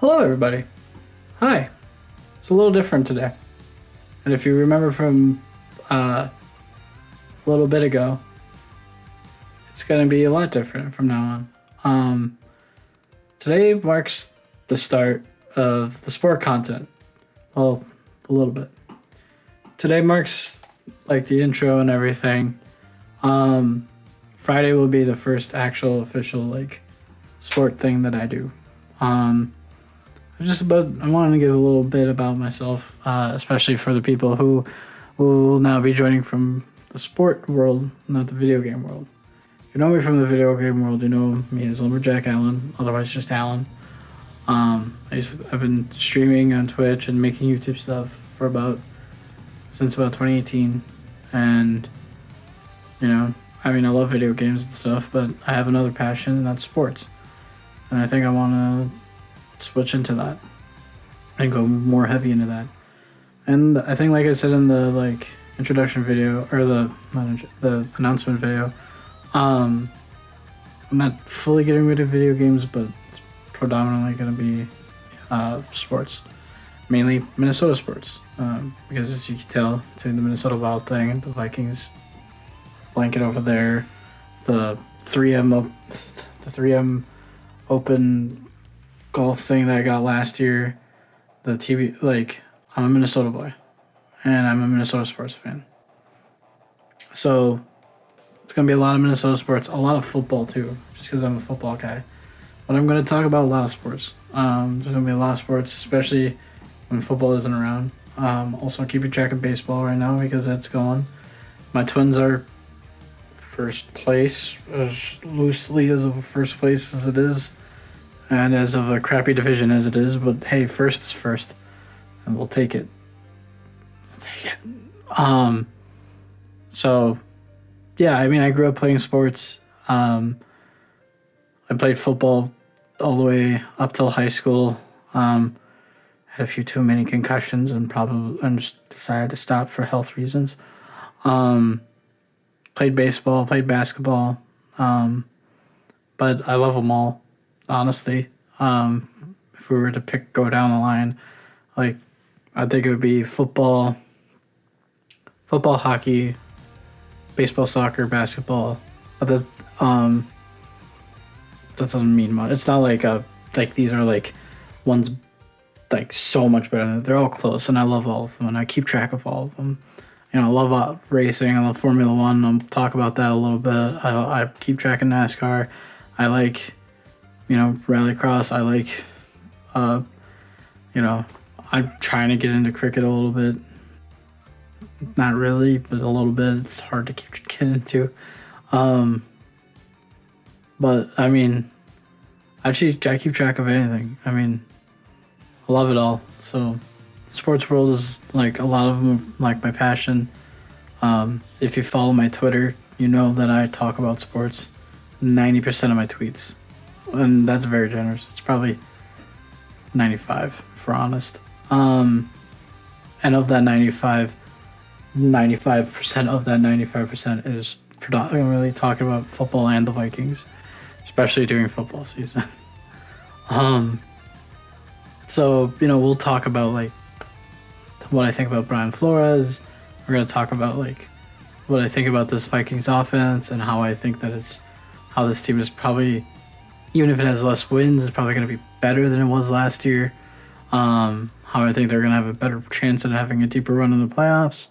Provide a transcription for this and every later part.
Hello, everybody. Hi. It's a little different today. And if you remember from a little bit ago, it's going to be a lot different from now on. Today marks the start of the sport content. Well, a little bit. Today marks like the intro and everything. Friday will be the first actual official like sport thing that I do. I wanted to give a little bit about myself, especially for the people who will now be joining from the sport world, not the video game world. If you know me from the video game world, you know me as Lumberjack Allen, otherwise just Allen. I've been streaming on Twitch and making YouTube stuff since about 2018, and I love video games and stuff, but I have another passion, and that's sports, and I think I want to switch into that and go more heavy into that. And I think, like I said in the introduction video or the announcement video, I'm not fully getting rid of video games, but it's predominantly going to be sports, mainly Minnesota sports, because as you can tell, doing the Minnesota Wild thing, the Vikings blanket over there, the 3M Open golf thing that I got last year, the TV, I'm a Minnesota boy, and I'm a Minnesota sports fan. So it's going to be a lot of Minnesota sports, a lot of football too, just because I'm a football guy. But I'm going to talk about a lot of sports. There's going to be a lot of sports, especially when football isn't around. Also keeping track of baseball right now because it's going. My Twins are first place, as loosely as of first place as it is, and as of a crappy division as it is, but hey, first is first, and we'll take it. So, yeah, I grew up playing sports. I played football all the way up till high school. Had a few too many concussions and just decided to stop for health reasons. Played baseball, played basketball, but I love them all. Honestly, if we were to go down the line, I think it would be football, hockey, baseball, soccer, basketball. But that doesn't mean much. It's not like these are ones so much better. They're all close, and I love all of them, and I keep track of all of them. I love racing. I love Formula One. I'll talk about that a little bit. I keep track of NASCAR. I like rallycross. I like, I'm trying to get into cricket a little bit. Not really, but a little bit. It's hard to get into. But I keep track of anything. I love it all. So the sports world is a lot of them my passion. If you follow my Twitter, you know that I talk about sports 90% of my tweets. And that's very generous. It's probably 95, if we're honest. And of that 95% of that 95% is predominantly talking about football and the Vikings, especially during football season. So, we'll talk about what I think about Brian Flores. We're going to talk about what I think about this Vikings offense and how I think that how this team is probably, even if it has less wins, it's probably going to be better than it was last year. How I think they're going to have a better chance at having a deeper run in the playoffs.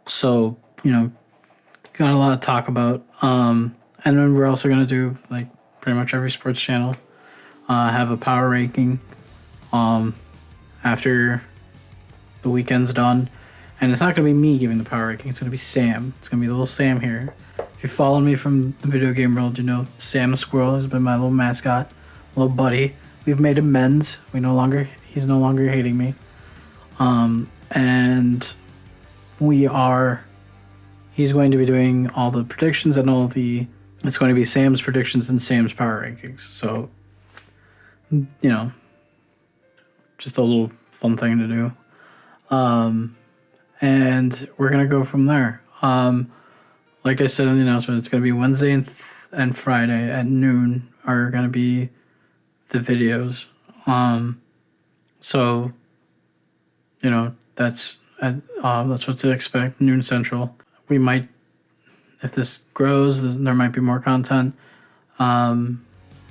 So, got a lot to talk about. And then we're also going to do, pretty much every sports channel have a power ranking after the weekend's done. And it's not going to be me giving the power ranking. It's going to be Sam. It's going to be little Sam here. If you follow me from the video game world, you know Sam the squirrel has been my little mascot, little buddy. We've made amends. He's no longer hating me. And he's going to be doing all the predictions and it's going to be Sam's predictions and Sam's power rankings. So, just a little fun thing to do. And we're going to go from there. Like I said in the announcement, it's going to be Wednesday and Friday at noon are going to be the videos. So, that's what to expect. Noon Central. We might, if this grows, there might be more content. But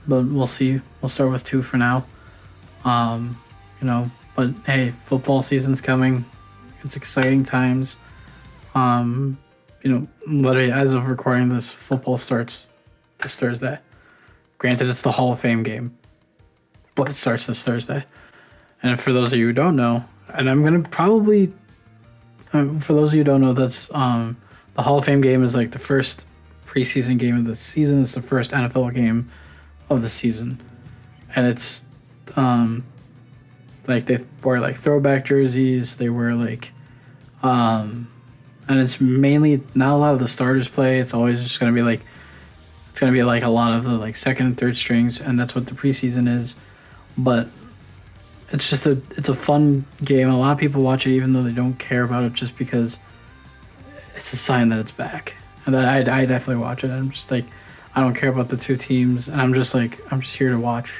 we'll see. We'll start with 2 for now. But hey, football season's coming. It's exciting times. Literally as of recording this, football starts this Thursday. Granted, it's the Hall of Fame game, but it starts this Thursday. And for those of you who don't know, and I'm going to probably, for those of you who don't know, that's the Hall of Fame game is like the first preseason game of the season. It's the first NFL game of the season. And it's like they wear like throwback jerseys. They wear like, and it's mainly not a lot of the starters play. It's always just going to be like, a lot of the like second and third strings. And that's what the preseason is. But it's just it's a fun game. A lot of people watch it even though they don't care about it, just because it's a sign that it's back. And I definitely watch it. I'm just like, I don't care about the 2 teams, and I'm just here to watch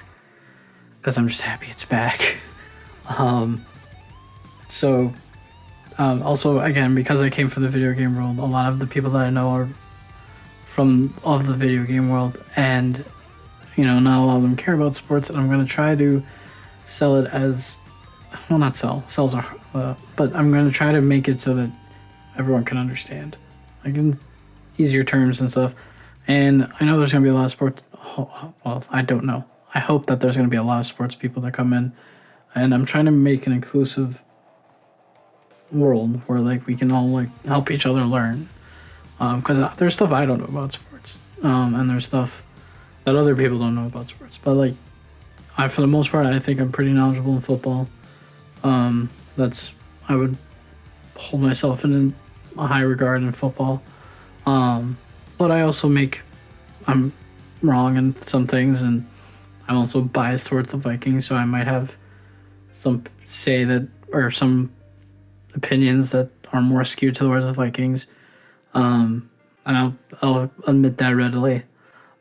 because I'm just happy it's back. Also, again, because I came from the video game world, a lot of the people that I know are of the video game world, and not a lot of them care about sports. And I'm going to try to sell it as, well, not sell, sells are, but I'm going to try to make it so that everyone can understand, like in easier terms and stuff. And I know there's going to be a lot of sports. Well, I don't know. I hope that there's going to be a lot of sports people that come in, and I'm trying to make an inclusive world where like we can all like help each other learn. Because there's stuff I don't know about sports, and there's stuff that other people don't know about sports. But like, for the most part, I think I'm pretty knowledgeable in football. I would hold myself in a high regard in football. But I also I'm wrong in some things, and I'm also biased towards the Vikings, so I might have some opinions that are more skewed towards the Vikings. And I'll admit that readily.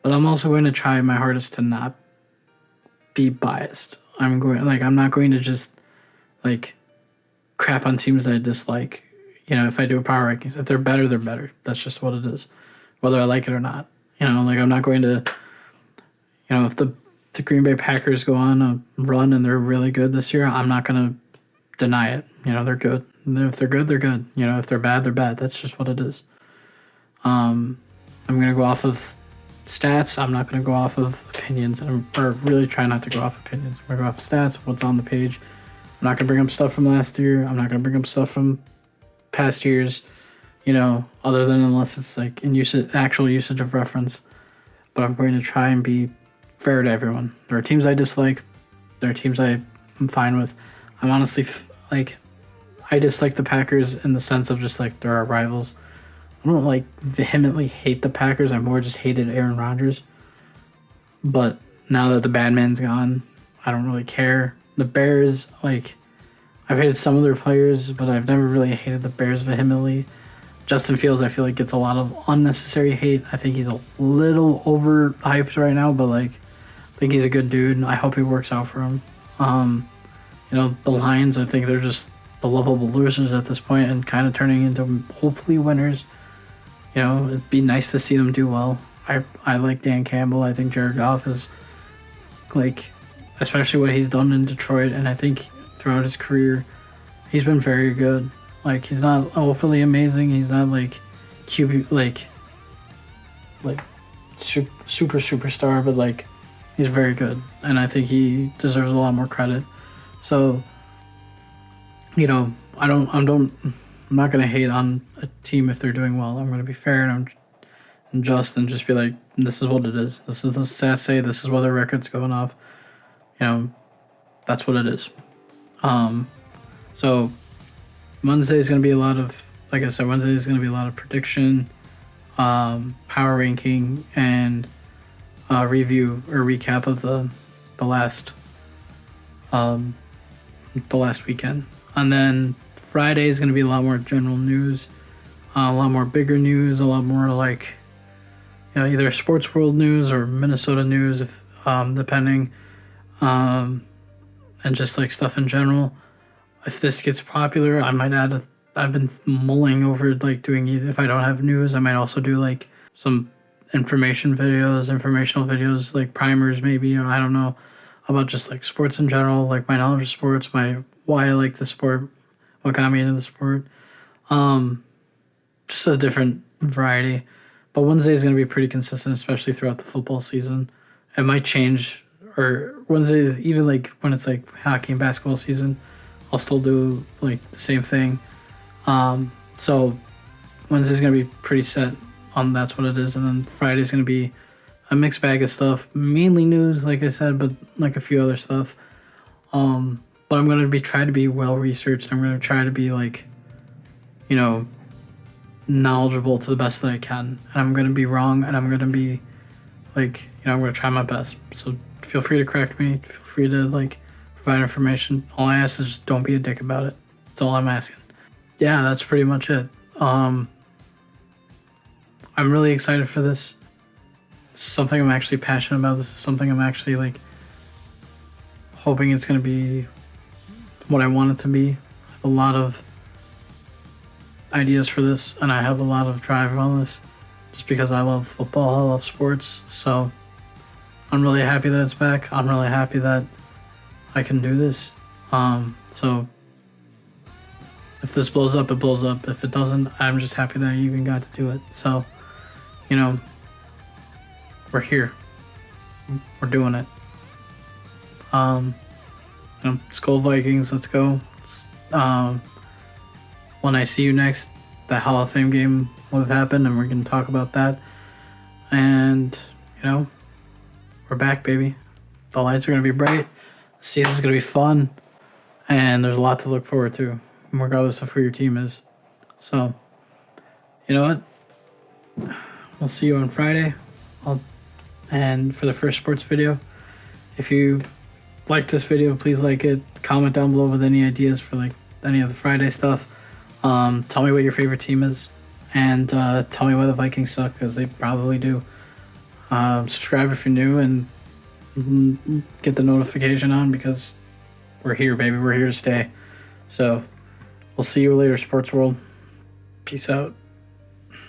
But I'm also going to try my hardest to not be biased. I'm not going to just like crap on teams that I dislike. If I do a power rankings, if they're better, they're better. That's just what it is, whether I like it or not. I'm not going to, if the Green Bay Packers go on a run and they're really good this year, I'm not going to deny it. They're good. If they're good, they're good. If they're bad, they're bad. That's just what it is. I'm going to go off of stats. I'm not going to go off of opinions, or really try not to go off opinions. I'm going to go off stats, what's on the page. I'm not going to bring up stuff from last year. I'm not going to bring up stuff from past years, other than unless it's like in actual usage of reference. But I'm going to try and be fair to everyone. There are teams I dislike. There are teams I'm fine with. I'm honestly I dislike the Packers in the sense of just like they're our rivals. I don't like vehemently hate the Packers. I more just hated Aaron Rodgers. But now that the bad man's gone, I don't really care. The Bears, I've hated some of their players, but I've never really hated the Bears vehemently. Justin Fields, I feel like, gets a lot of unnecessary hate. I think he's a little overhyped right now, but I think he's a good dude. I hope he works out for him. The Lions, I think they're just the lovable losers at this point and kind of turning into hopefully winners. It'd be nice to see them do well. I like Dan Campbell. I think Jared Goff is especially what he's done in Detroit, and I think throughout his career, he's been very good. He's not awfully amazing. He's not QB super superstar, but he's very good, and I think he deserves a lot more credit. So, I'm not gonna hate on a team if they're doing well. I'm gonna be fair and I'm just and just be like, this is what it is. This is the stats say. This is what their record's going off. That's what it is. So Wednesday is gonna be a lot of, like I said, Wednesday is gonna be a lot of prediction, power ranking, and review or recap of the last weekend. And then Friday is going to be a lot more general news, a lot more bigger news, a lot more either sports world news or Minnesota news, if depending. and just like stuff in general. If this gets popular, I might add I've been mulling over like doing, if I don't have news, I might also do like some informational videos, like primers maybe, or I don't know, about just like sports in general, like my knowledge of sports, why I like the sport, what got me into the sport. Just a different variety. But Wednesday is going to be pretty consistent, especially throughout the football season. It might change, or Wednesdays, even like when it's like hockey and basketball season, I'll still do like the same thing. So Wednesday's going to be pretty set on that's what it is. And then Friday's going to be a mixed bag of stuff, mainly news, like I said, but like a few other stuff. But I'm going to try to be well researched. I'm going to try to be like, knowledgeable to the best that I can. And I'm going to be wrong, and I'm going to be like, I'm going to try my best. So feel free to correct me. Feel free to like provide information. All I ask is just don't be a dick about it. That's all I'm asking. Yeah, that's pretty much it. I'm really excited for this. This is something I'm actually passionate about. This is something I'm actually like hoping it's going to be what I want it to be. I have a lot of ideas for this, and I have a lot of drive on this just because I love football, I love sports. So I'm really happy that it's back. I'm really happy that I can do this. So if this blows up, it blows up. If it doesn't, I'm just happy that I even got to do it. So, we're here. We're doing it. Skull Vikings, let's go. When I see you next, the Hall of Fame game would have happened, and we're going to talk about that. And, we're back, baby. The lights are going to be bright. The season's going to be fun. And there's a lot to look forward to, regardless of who your team is. So, you know what? We'll see you on Friday. And for the first sports video, if you like this video, please like it. Comment down below with any ideas for like any of the Friday stuff. Tell me what your favorite team is, and tell me why the Vikings suck, because they probably do. Subscribe if you're new, and get the notification on, because we're here, baby. We're here to stay. So we'll see you later, sports world. Peace out.